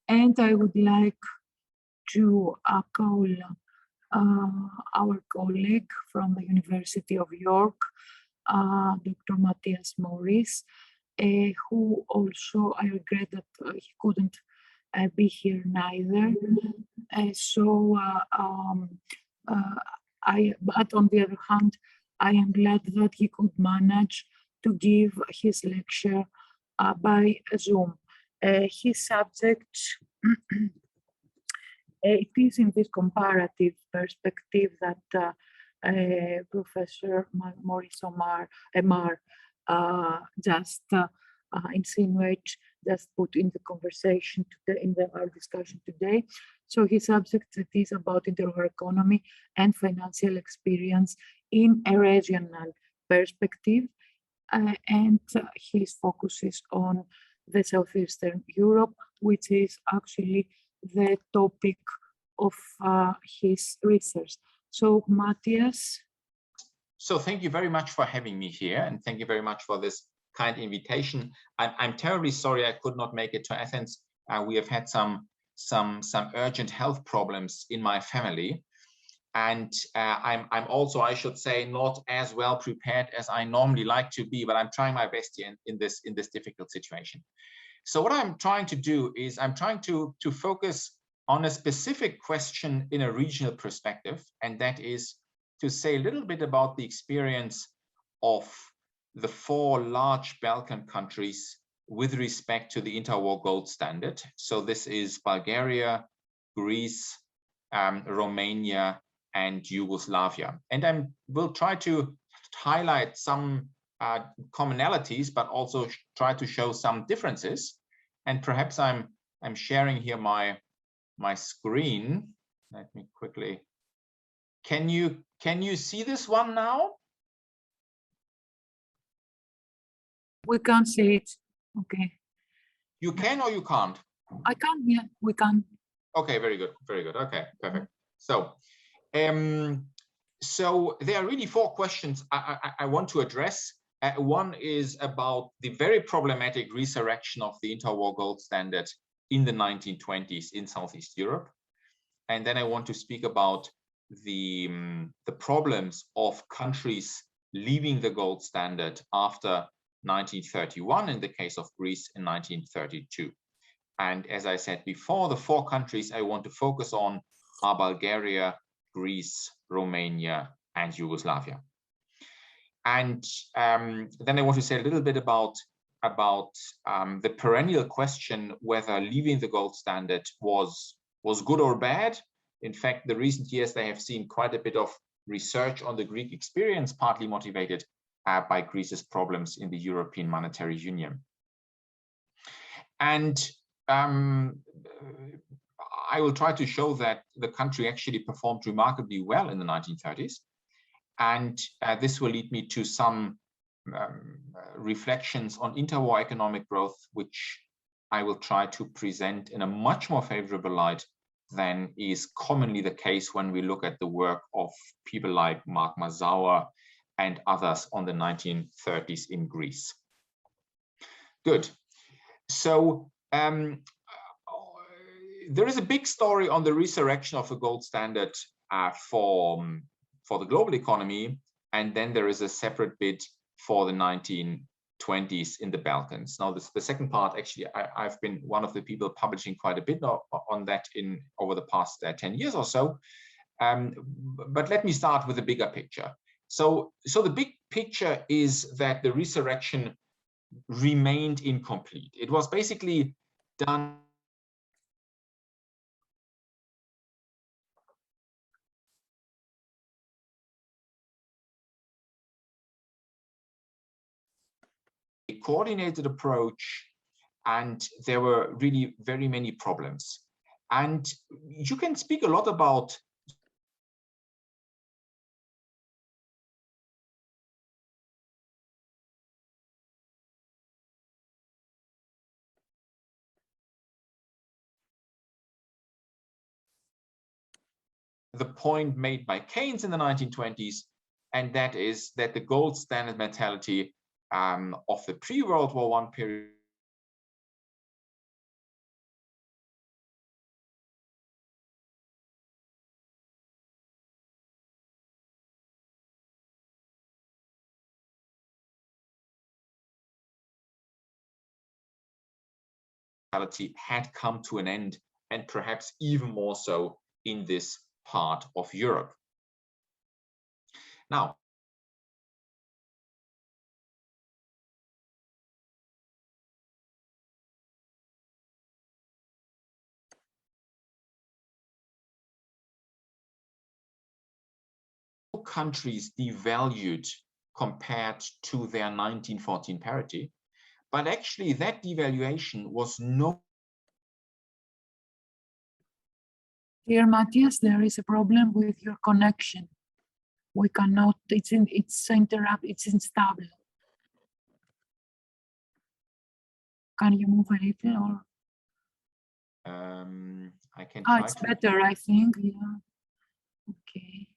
And I would like to call our colleague from the University of York, Dr. Matthias Morys, who also, I regret that he couldn't be here neither. But on the other hand, I am glad that he could manage to give his lecture by Zoom. His subject it is in this comparative perspective that Professor Morys Omar just insinuate, just put in the conversation today, in our discussion today. So his subject is about interwar economy and financial experience in a regional perspective, and his focus is on the Southeastern Europe, which is actually the topic of his research. So Matthias. So thank you very much for having me here, and thank you very much for this kind invitation. I'm terribly sorry I could not make it to Athens. We have had some urgent health problems in my family, and I'm also, I should say, not as well prepared as I normally like to be, but I'm trying my best here in this difficult situation. So what I'm trying to do is I'm trying to focus on a specific question in a regional perspective, and that is to say a little bit about the experience of the 4 large Balkan countries with respect to the interwar gold standard. So this is Bulgaria, Greece, Romania, and Yugoslavia. And I will try to highlight some commonalities, but also try to show some differences. And perhaps I'm sharing here my screen. Let me quickly. Can you see this one now? We can't see it. Okay. You can or you can't? I can. Yeah, we can. Okay, very good, very good. Okay, perfect. So, so there are really 4 questions I want to address. One is about the very problematic resurrection of the interwar gold standard in the 1920s in Southeast Europe. And then I want to speak about the problems of countries leaving the gold standard after 1931, in the case of Greece in 1932. And as I said before, the 4 countries I want to focus on are Bulgaria, Greece, Romania, and Yugoslavia. And then I want to say a little bit about the perennial question whether leaving the gold standard was good or bad. In fact, the recent years, they have seen quite a bit of research on the Greek experience, partly motivated by Greece's problems in the European Monetary Union. And I will try to show that the country actually performed remarkably well in the 1930s. And this will lead me to some reflections on interwar economic growth, which I will try to present in a much more favorable light than is commonly the case when we look at the work of people like Mark Mazawa and others on the 1930s in Greece. Good. So there is a big story on the resurrection of the gold standard for the global economy, and then there is a separate bit for the 1920s in the Balkans. Now, the second part, actually, I've been one of the people publishing quite a bit on that over the past 10 years or so. But let me start with the bigger picture. So the big picture is that the resurrection remained incomplete. It was basically done a coordinated approach, and there were really very many problems. And you can speak a lot about the point made by Keynes in the 1920s, and that is that the gold standard mentality of the pre-World War I period mentality had come to an end, and perhaps even more so in this part of Europe. Now, countries devalued compared to their 1914 parity, but actually that devaluation was no. Dear Matthias, there is a problem with your connection. We cannot, it's instable. Can you move a little or? I can try. It's better, I think, yeah. Okay.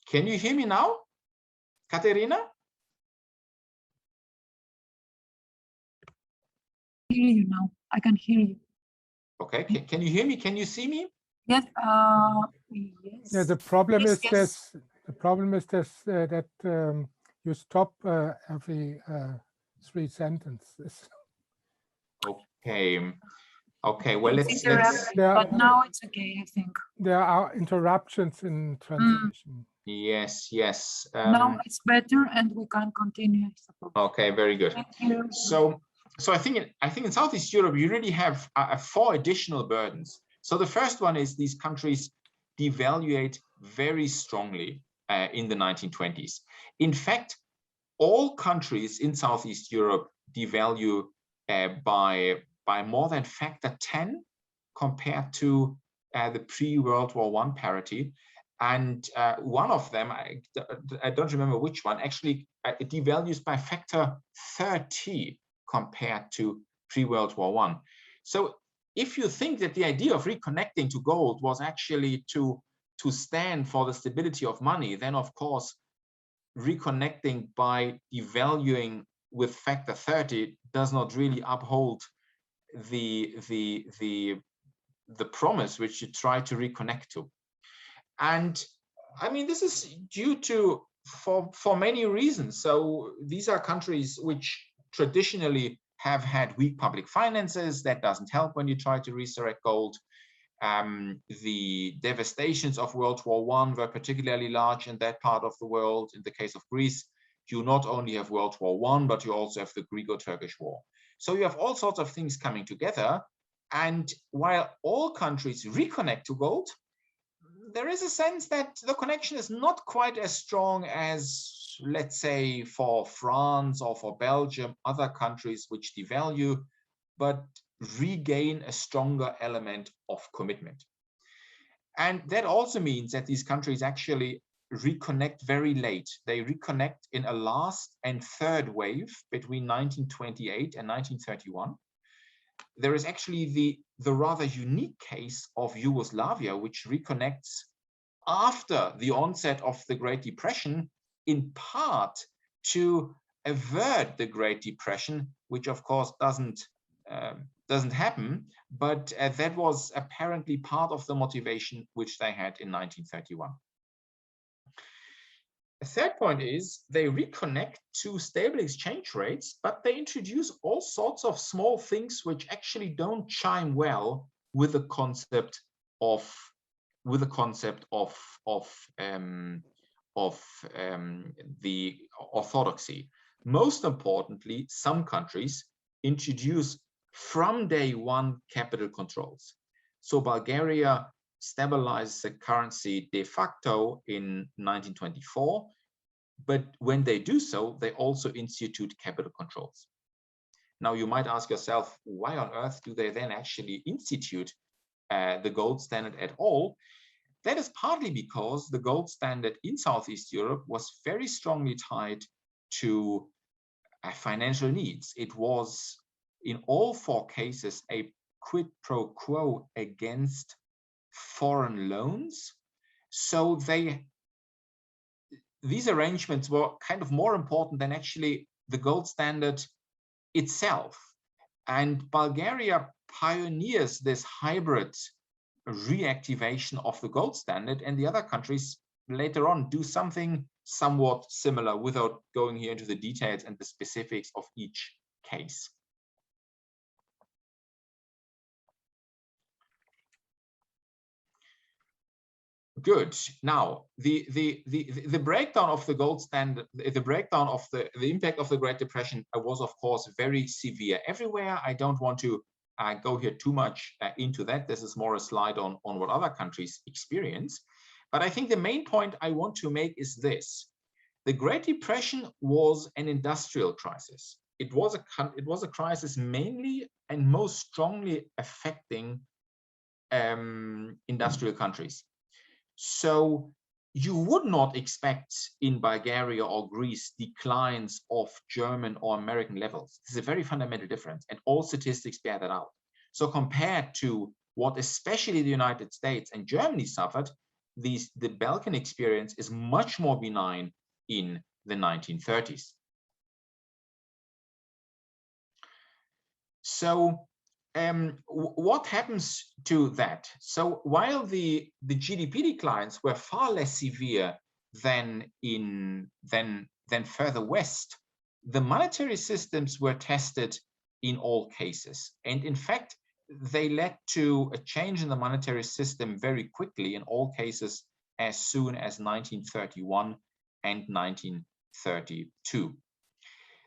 Can you hear me now, Katerina? I hear you now. I can hear you. Okay. Can you hear me? Can you see me? Yes. Yes. Yeah. The problem Yes, is yes. this. The problem is this that you stop every 3 sentences. Okay. Okay. Well, It's let's. but now it's okay, I think. There are interruptions in translation. Yes. Yes. Now it's better, and we can continue. Okay. Very good. Thank you. So I think in Southeast Europe you really have 4 additional burdens. So the first one is these countries devaluate very strongly in the 1920s. In fact, all countries in Southeast Europe devalue by more than factor 10 compared to the pre-World War I parity. And one of them, I don't remember which one, actually it devalues by factor 30 compared to pre-World War I. So if you think that the idea of reconnecting to gold was actually to stand for the stability of money, then of course reconnecting by devaluing with factor 30 does not really uphold the promise which you try to reconnect to. And I mean, this is due to for many reasons. So these are countries which traditionally have had weak public finances. That doesn't help when you try to resurrect gold. The devastations of World War I were particularly large in that part of the world. In the case of Greece, you not only have World War I, but you also have the Greco-Turkish War. So you have all sorts of things coming together. And while all countries reconnect to gold, there is a sense that the connection is not quite as strong as, let's say, for France or for Belgium, other countries which devalue, but regain a stronger element of commitment. And that also means that these countries actually reconnect very late. They reconnect in a last and third wave between 1928 and 1931. There is actually the rather unique case of Yugoslavia, which reconnects after the onset of the Great Depression, in part to avert the Great Depression, which of course doesn't happen, but that was apparently part of the motivation which they had in 1931. A third point is they reconnect to stable exchange rates, but they introduce all sorts of small things which actually don't chime well with the concept of the orthodoxy. Most importantly, some countries introduce from day one capital controls. So Bulgaria stabilized the currency de facto in 1924, but when they do so, they also institute capital controls. Now you might ask yourself, why on earth do they then actually institute the gold standard at all? That is partly because the gold standard in Southeast Europe was very strongly tied to financial needs. It was in all 4 cases a quid pro quo against foreign loans. So these arrangements were kind of more important than actually the gold standard itself. And Bulgaria pioneers this hybrid reactivation of the gold standard, and the other countries later on do something somewhat similar without going here into the details and the specifics of each case. Good. Now, the breakdown of the gold standard, the breakdown of the impact of the Great Depression was, of course, very severe everywhere. I don't want to go here too much into that. This is more a slide on what other countries experience. But I think the main point I want to make is this. The Great Depression was an industrial crisis. It was a crisis mainly and most strongly affecting industrial countries. So you would not expect in Bulgaria or Greece declines of German or American levels. This is a very fundamental difference, and all statistics bear that out. So compared to what especially the United States and Germany suffered, the Balkan experience is much more benign in the 1930s. So what happens to that? So while the GDP declines were far less severe than further west, the monetary systems were tested in all cases. And in fact, they led to a change in the monetary system very quickly in all cases as soon as 1931 and 1932.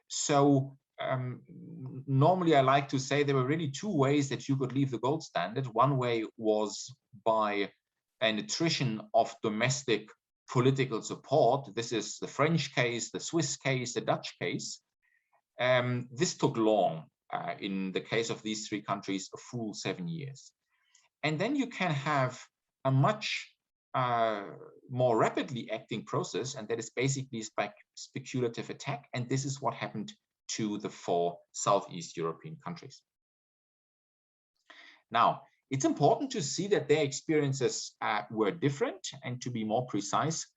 So normally I like to say there were really two ways that you could leave the gold standard. One way was by an attrition of domestic political support. This is the French case, the Swiss case, the Dutch case. This took long. In the case of these three countries, a full 7 years. And then you can have a much more rapidly acting process, and that is basically speculative attack. And this is what happened to the 4 Southeast European countries. Now, it's important to see that their experiences were different, and to be more precise,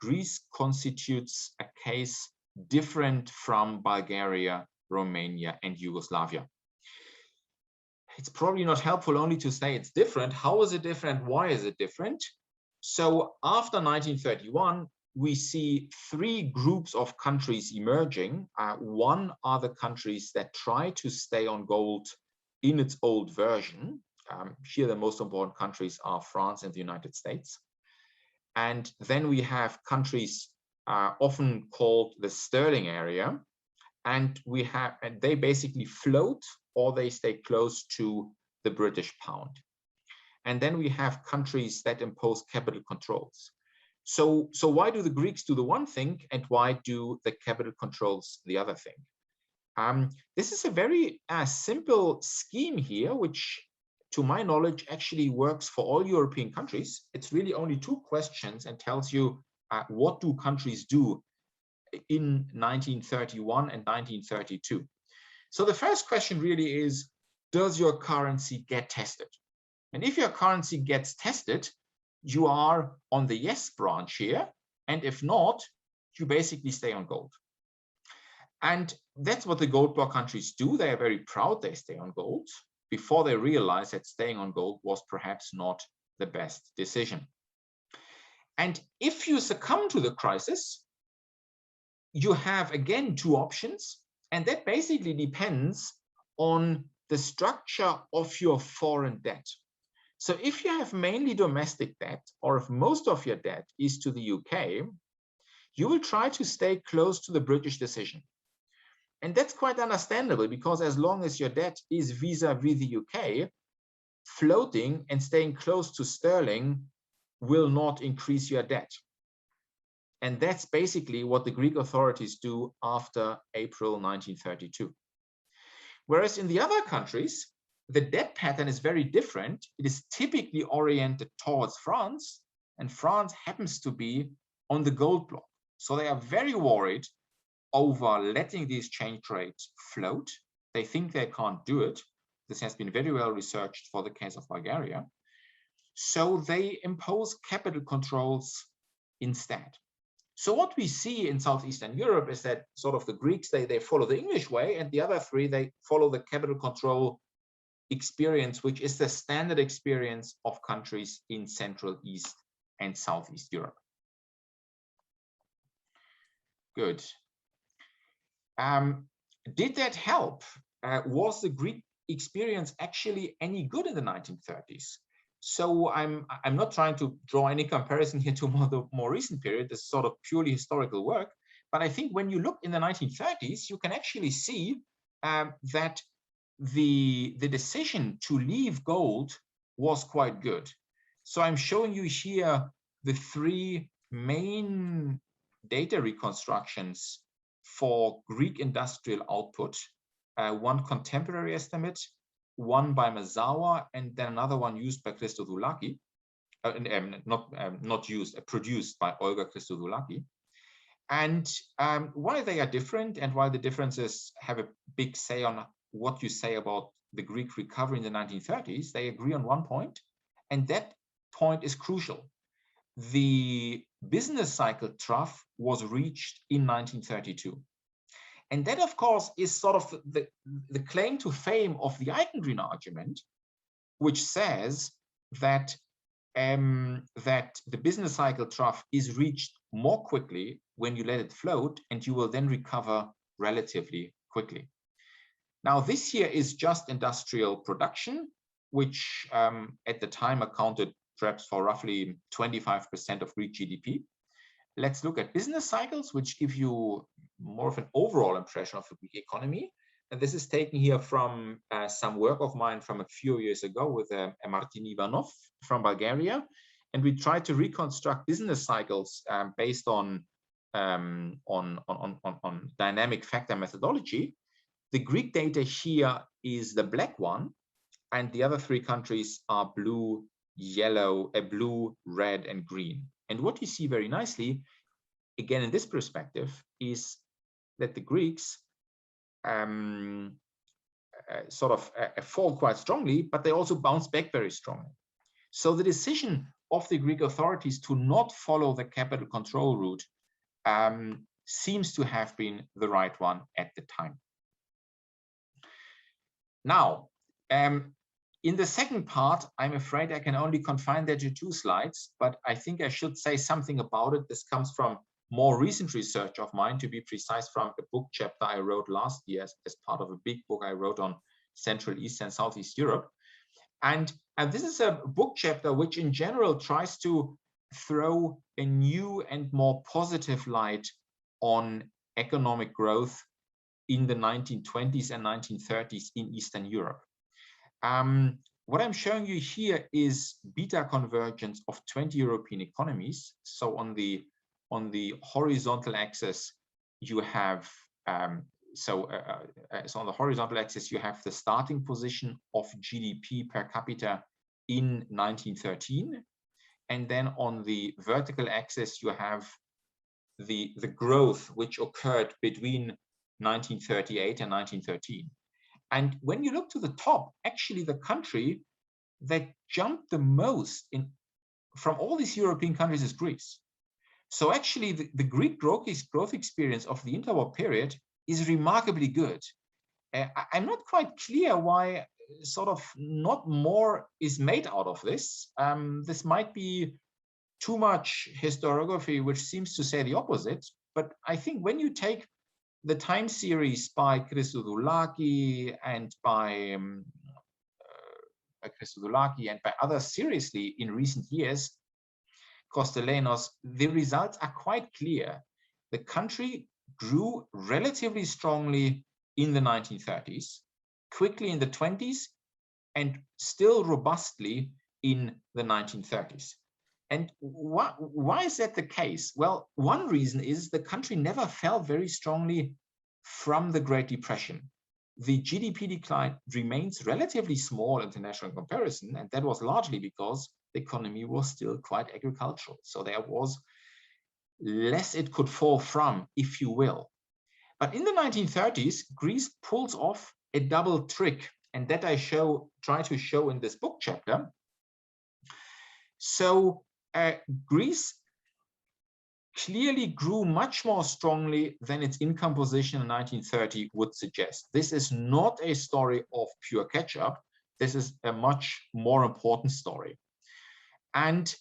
Greece constitutes a case different from Bulgaria, Romania, and Yugoslavia. It's probably not helpful only to say it's different. How is it different? Why is it different? So after 1931, we see 3 groups of countries emerging. One are the countries that try to stay on gold in its old version. Here, the most important countries are France and the United States. And then we have countries often called the sterling area. And they basically float or they stay close to the British pound. And then we have countries that impose capital controls. So why do the Greeks do the one thing, and why do the capital controls the other thing? This is a very simple scheme here, which to my knowledge actually works for all European countries. It's really only 2 questions and tells you what do countries do in 1931 and 1932. So the first question really is, does your currency get tested? And if your currency gets tested, you are on the yes branch here. And if not, you basically stay on gold. And that's what the gold bar countries do. They are very proud they stay on gold before they realize that staying on gold was perhaps not the best decision. And if you succumb to the crisis, you have again 2 options, and that basically depends on the structure of your foreign debt. So if you have mainly domestic debt, or if most of your debt is to the UK, you will try to stay close to the British decision. And that's quite understandable, because as long as your debt is vis-a-vis the UK, floating and staying close to sterling will not increase your debt. And that's basically what the Greek authorities do after April 1932. Whereas in the other countries, the debt pattern is very different. It is typically oriented towards France, and France happens to be on the gold block. So they are very worried over letting the exchange rate float. They think they can't do it. This has been very well researched for the case of Bulgaria. So they impose capital controls instead. So what we see in Southeastern Europe is that sort of the Greeks, they follow the English way, and the other three, they follow the capital control experience, which is the standard experience of countries in Central, East, and Southeast Europe. Good. Did that help? Was the Greek experience actually any good in the 1930s? So I'm not trying to draw any comparison here to the more recent period. This is sort of purely historical work. But I think when you look in the 1930s, you can actually see that the decision to leave gold was quite good. So I'm showing you here the three main data reconstructions for Greek industrial output, one contemporary estimate, one by Mazawa, and then another one used by Christodoulaki, produced by Olga Christodoulaki. And why they are different and why the differences have a big say on what you say about the Greek recovery in the 1930s, they agree on one point, and that point is crucial. The business cycle trough was reached in 1932. And that, of course, is sort of the claim to fame of the Eichengreen argument, which says that, that the business cycle trough is reached more quickly when you let it float, and you will then recover relatively quickly. Now, this here is just industrial production, which at the time accounted perhaps for roughly 25% of Greek GDP. Let's look at business cycles, which give you more of an overall impression of the Greek economy. And this is taken here from some work of mine from a few years ago with Martin Ivanov from Bulgaria. And we tried to reconstruct business cycles based on dynamic factor methodology. The Greek data here is the black one, and the other three countries are blue, yellow, blue, red, and green. And what you see very nicely, again in this perspective, is that the Greeks fall quite strongly, but they also bounce back very strongly. So the decision of the Greek authorities to not follow the capital control route seems to have been the right one at the time. Now, in the second part, I'm afraid I can only confine that to 2 slides, but I think I should say something about it. This comes from more recent research of mine, to be precise, from a book chapter I wrote last year as part of a big book I wrote on Central, East, and Southeast Europe. And this is a book chapter which in general tries to throw a new and more positive light on economic growth in the 1920s and 1930s in Eastern Europe. What I'm showing you here is beta convergence of 20 European economies. So on the horizontal axis, you have so on the horizontal axis, you have the starting position of GDP per capita in 1913, and then on the vertical axis, you have the growth which occurred between 1938 and 1913. And when you look to the top, actually the country that jumped the most from all these European countries is Greece. So actually the Greek growth experience of the interwar period is remarkably good. I'm not quite clear why sort of not more is made out of this. This might be too much historiography, which seems to say the opposite. But I think when you take the time series by Christodoulaki and by others seriously in recent years, Kostelenos, the results are quite clear. The country grew relatively strongly in the 1930s, quickly in the 20s, and still robustly in the 1930s. And why is that the case? Well, one reason is the country never fell very strongly from the Great Depression. The GDP decline remains relatively small in international comparison, and that was largely because the economy was still quite agricultural. So there was less it could fall from, if you will. But in the 1930s, Greece pulls off a double trick, and that I try to show in this book chapter. So Greece clearly grew much more strongly than its income position in 1930 would suggest. This is not a story of pure catch-up. This is a much more important story. And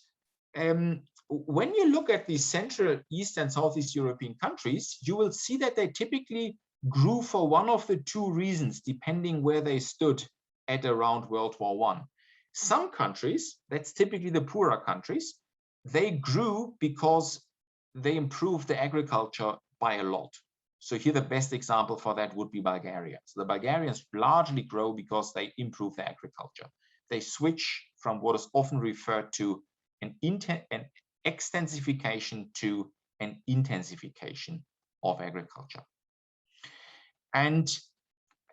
when you look at the Central, East, and Southeast European countries, you will see that they typically grew for one of the two reasons, depending where they stood at around World War I. Some countries, that's typically the poorer countries, they grew because they improved the agriculture by a lot. So here the best example for that would be Bulgaria. So the Bulgarians largely grow because they improve their agriculture. They switch from what is often referred to an extensification to an intensification of agriculture. And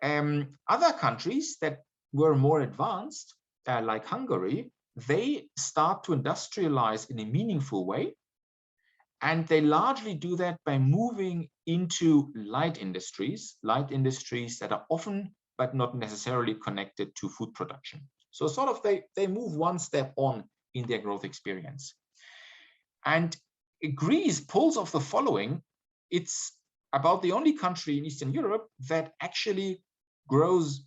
other countries that were more advanced, like Hungary, they start to industrialize in a meaningful way. And they largely do that by moving into light industries that are often, but not necessarily connected to food production. So sort of they move one step on in their growth experience. And Greece pulls off the following. It's about the only country in Eastern Europe that actually grows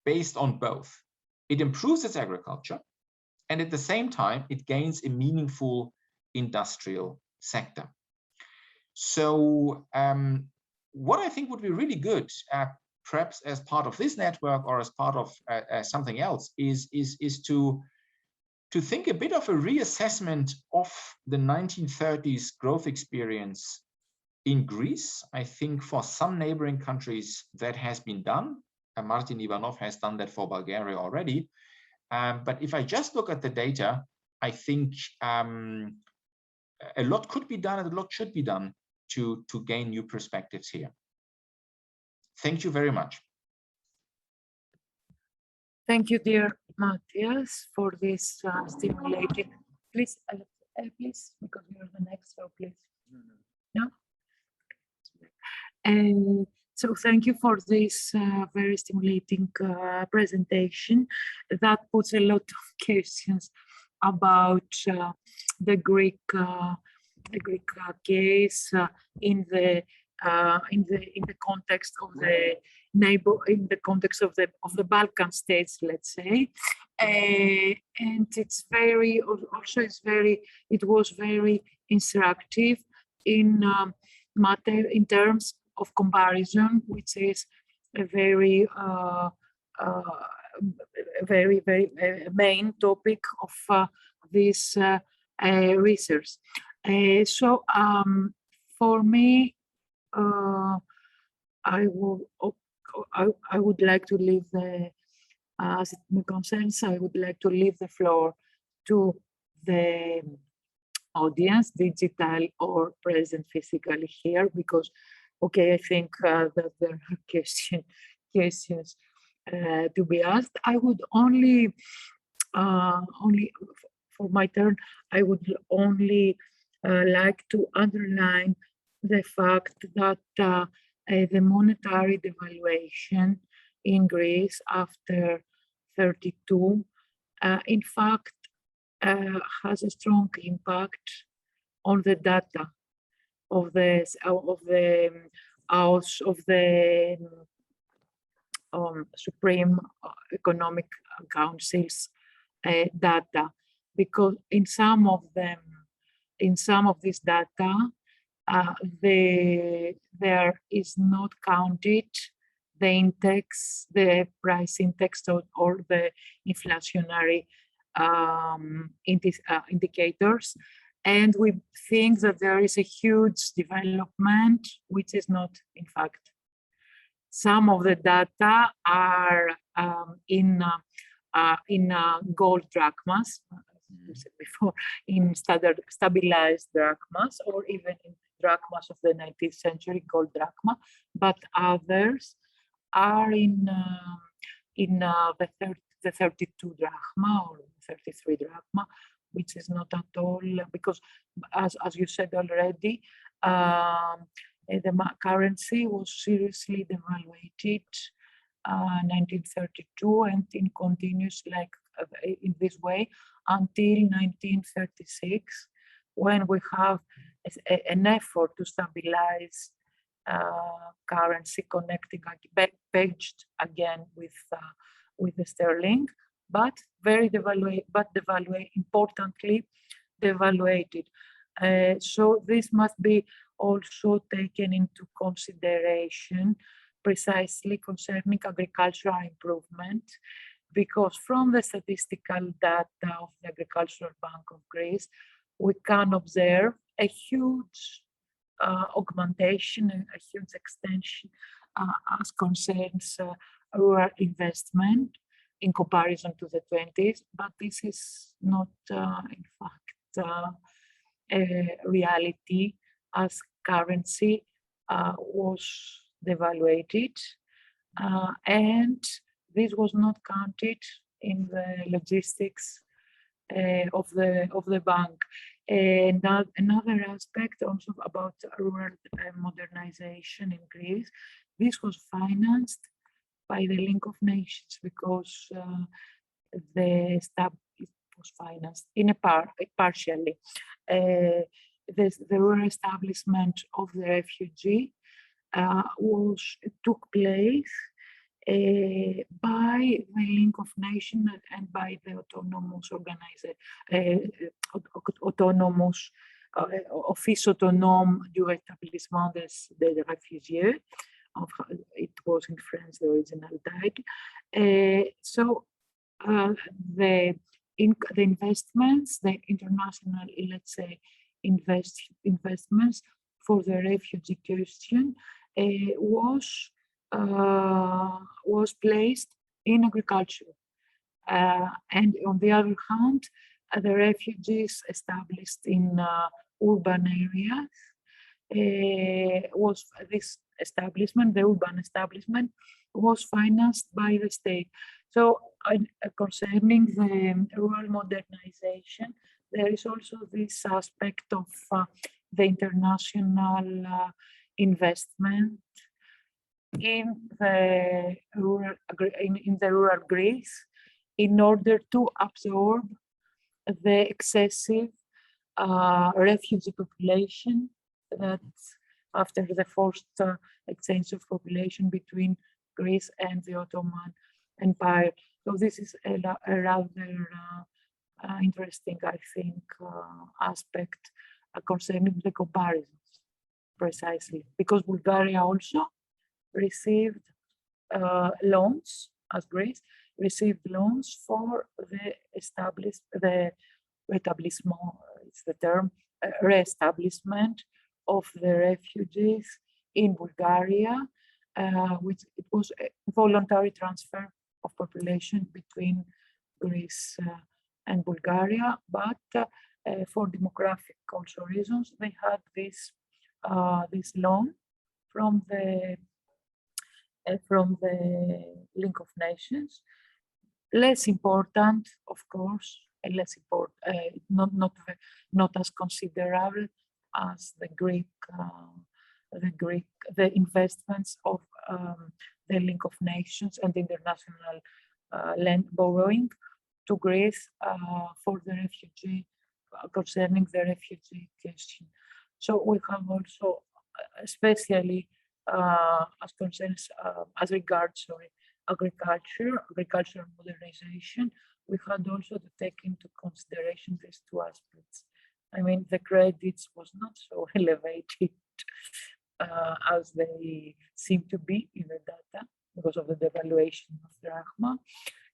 based on both. It improves its agriculture, and at the same time, it gains a meaningful industrial sector. So what I think would be really good, perhaps as part of this network or as part of something else, is to think a bit of a reassessment of the 1930s growth experience in Greece. I think for some neighboring countries that has been done. Martin Ivanov has done that for Bulgaria already. But if I just look at the data, I think a lot could be done and a lot should be done to gain new perspectives here. Thank you very much. Thank you, dear Matthias, for this stimulating. Please, please, because you're the next, so please. No? And so thank you for this very stimulating presentation that puts a lot of questions about the Greek case in the context of the of the Balkan states, let's say, and it's very also it was very instructive in terms of comparison, which is a very main topic of this research. So for me, I would like to leave the, as it concerns, I would like to leave the floor to the audience, digital or present physically here, because, okay, I think that there are questions to be asked. I would only for my turn, I would only like to underline the fact that the monetary devaluation in Greece after 32, in fact, has a strong impact on the data of the Supreme Economic Council's data, because in some of this data, there is not counted the index, the price index, or the inflationary indicators. And we think that there is a huge development, which is not, in fact. Some of the data are in gold drachmas, as we said before, in stabilized drachmas, or even in drachmas of the 19th century, gold drachma, but others are in the 32 drachma or 33 drachma, which is not at all, because as you said already, the currency was seriously devaluated 1932 and in continuous like in this way until 1936, when we have an effort to stabilize currency connecting pegged again with the sterling, but importantly devaluated. So this must be also taken into consideration precisely concerning agricultural improvement, because from the statistical data of the Agricultural Bank of Greece, we can observe a huge augmentation, a huge extension as concerns rural investment in comparison to the 20s, but this is not in fact a reality, as currency was devaluated, and this was not counted in the logistics of the bank. And another aspect also about rural modernization in Greece, this was financed by the Link of Nations, because it was financed in partially. The rural establishment of the refugee took place by the Link of Nations and by the autonomous Office Autonome du Rétablissement des Réfugiés. It was in French, the original title. So the investments, the international, let's say, investments for the refugee question was placed in agriculture. And on the other hand, the refugees established in urban areas this establishment, the urban establishment, was financed by the state. So concerning the rural modernization, there is also this aspect of the international investment in the rural Greece in order to absorb the excessive refugee population that after the forced exchange of population between Greece and the Ottoman Empire. So this is a rather interesting, I think, aspect concerning the comparisons, precisely, because Bulgaria also received loans, as Greece received loans for the rétablissement, it's the term, re-establishment of the refugees in Bulgaria, which it was a voluntary transfer of population between Greece and Bulgaria, but for demographic also reasons, they had this loan from the Link of Nations. Less important, of course, less important, not as considerable as the investments of the Link of Nations and international land borrowing to Greece for the refugee, concerning the refugee question. So we have also, especially as concerns, as regards agricultural modernization, we had also to take into consideration these two aspects. I mean, the credits was not so elevated as they seem to be in the data because of the devaluation of the drachma.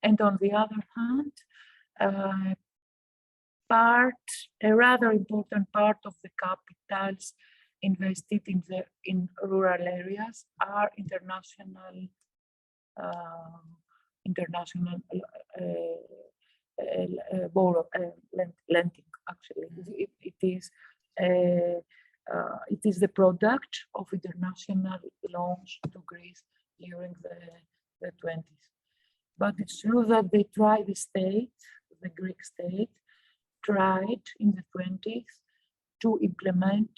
And on the other hand, a rather important part of the capitals invested in rural areas are international lending. Actually, it is the product of international loans to Greece during the 20s. But it's true that they tried, the Greek state, tried in the 20s to implement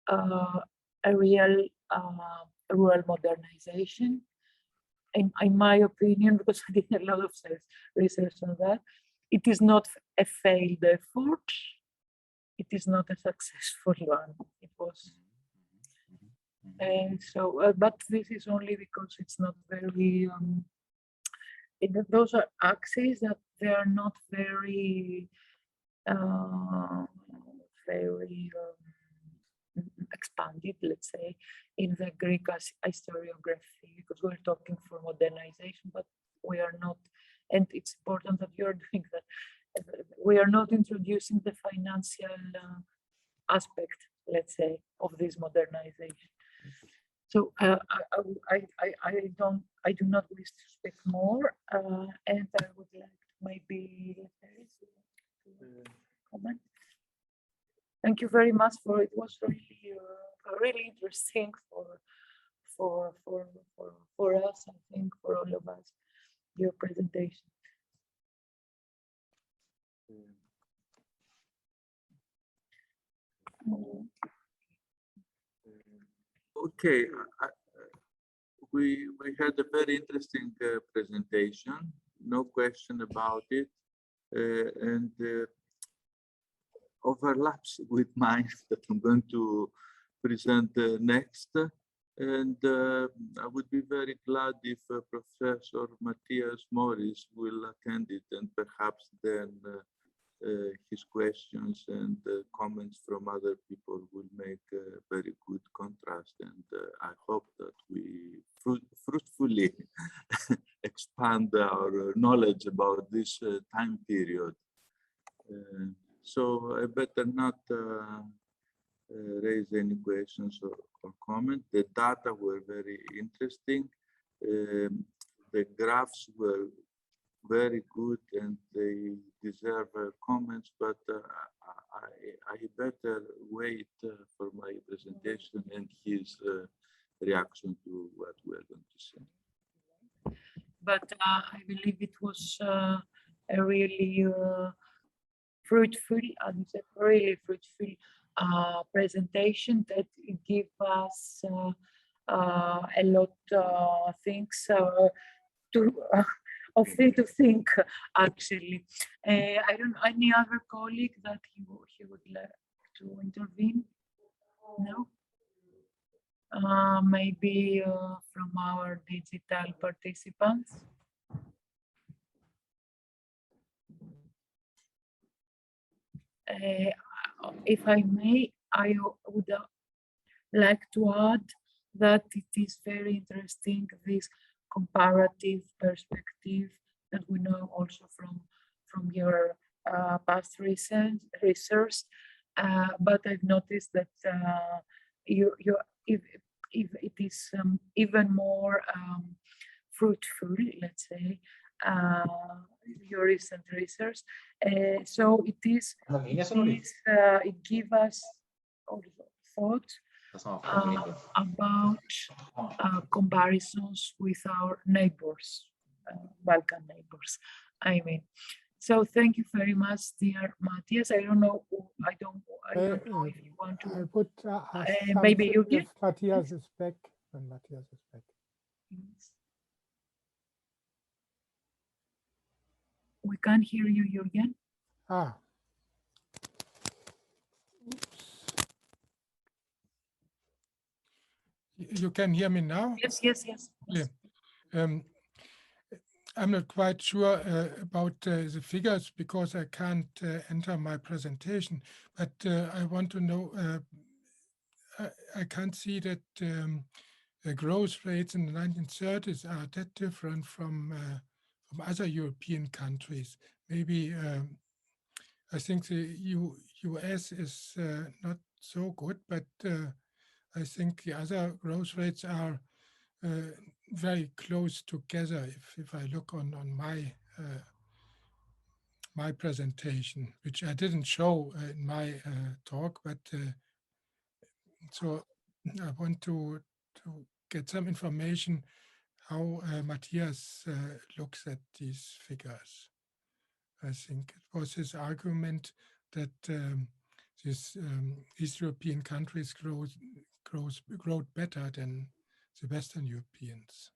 a real rural modernization. In my opinion, because I did a lot of research on that, it is not a failed effort. it is not a successful one. It was. But this is only because it's not very, those are axes that they are not very, expanded, let's say, in the Greek historiography, because we're talking for modernization, but we are not, and it's important that you're doing that. We are not introducing the financial aspect, let's say, of this modernization. So I do not wish to speak more, and I would like maybe comment. Thank you very much for it. Was really interesting for us. I think for all of us, your presentation. Okay, we had a very interesting presentation, no question about it, and overlaps with mine that I'm going to present next. And I would be very glad if Professor Matthias Morys will attend it, and perhaps then his questions and comments from other people will make a very good contrast. And I hope that we fruitfully expand our knowledge about this time period. So I better not raise any questions or comments. The data were very interesting. The graphs were very good and they deserve comments, but I better wait for my presentation and his reaction to what we're going to say. But I believe it was a really fruitful, and really fruitful presentation that give us a lot of things to think, actually. I don't know any other colleague that he would like to intervene. No? Maybe from our digital participants. If I may, I would like to add that it is very interesting, this comparative perspective that we know also from your past research. But I've noticed that if it is even more fruitful, let's say, your recent research. So it is, it gives us also thoughts about comparisons with our neighbors, Balkan neighbors, I mean. So thank you very much, dear Matthias. I don't know if you want to. I would ask maybe you give. Matthias is back. When Matthias is back. Yes. We can't hear you, Jürgen. Ah. You can hear me now? Yes, yes, yes. Yeah. I'm not quite sure about the figures because I can't enter my presentation, but I want to know, I can't see that the growth rates in the 1930s are that different from other European countries. Maybe I think the US is not so good, but I think the other growth rates are very close together. If I look on my my presentation, which I didn't show in my talk, but so I want to get some information how Matthias looks at these figures. I think it was his argument that these East European countries grow better than the Western Europeans.